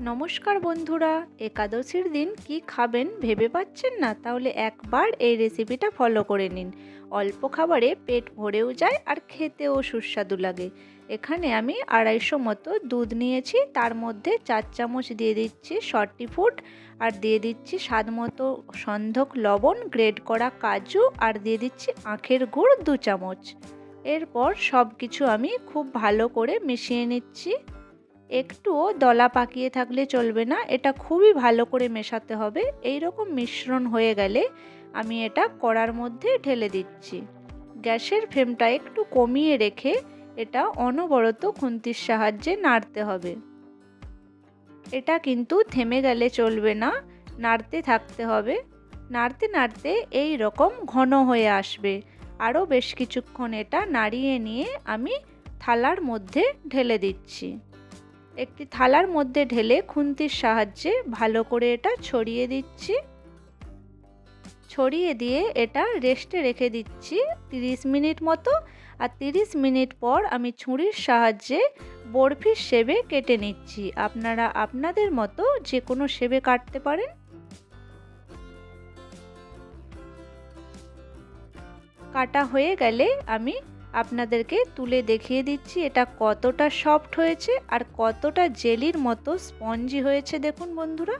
নমস্কার বন্ধুরা, একাদশীর দিন কি খাবেন ভেবে পাচ্ছেন না? তাহলে একবার এই রেসিপিটা ফলো করে নিন। অল্প খাবারে পেট ভরেও যায় আর খেতেও সুস্বাদু লাগে। এখানে আমি 250 মতো দুধ নিয়েছি, তার মধ্যে 4 চামচ দিয়ে দিচ্ছি সর্টি ফুড, আর দিয়ে দিচ্ছি স্বাদ মতো সন্ধক লবণ, গ্রেট করা কাজু, আর দিয়ে দিচ্ছি আখের গুড় 2 চামচ। এরপর সব কিছু আমি খুব ভালো করে মিশিয়ে নিচ্ছি। একটুও দলা পাকিয়ে থাকলে চলবে না, এটা খুবই ভালো করে মেশাতে হবে। এই রকম মিশ্রণ হয়ে গেলে আমি এটা কড়ার মধ্যে ঢেলে দিচ্ছি। গ্যাসের ফ্লেমটা একটু কমিয়ে রেখে এটা অনবরত খুন্তির সাহায্যে নাড়তে হবে। এটা কিন্তু থেমে গেলে চলবে না, নাড়তে থাকতে হবে। নাড়তে নাড়তে এই রকম ঘন হয়ে আসবে। আরও বেশ কিছুক্ষণ এটা নাড়িয়ে নিয়ে আমি থালার মধ্যে ঢেলে দিচ্ছি। একটি থালার মধ্যে ঢেলে খুন্তির সাহায্যে ভালো করে এটা ছড়িয়ে দিচ্ছি। ছড়িয়ে দিয়ে এটা রেস্টে রেখে দিচ্ছি 30 মিনিট মতো। আর 30 মিনিট পর আমি ছুরির সাহায্যে বরফির শেপে কেটে নিচ্ছি। আপনারা আপনাদের মতো যে কোনো শেপে কাটতে পারেন। কাটা হয়ে গেলে আমি আপনাদেরকে তুলে দেখিয়ে দিচ্ছি এটা কতটা সফট হয়েছে আর কতটা জেলির মতো স্পঞ্জি হয়েছে, দেখুন বন্ধুরা।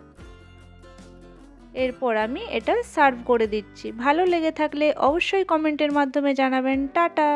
এরপর আমি এটা সার্ভ করে দিচ্ছি। ভালো লেগে থাকলে অবশ্যই কমেন্টের মাধ্যমে জানাবেন। টাটা।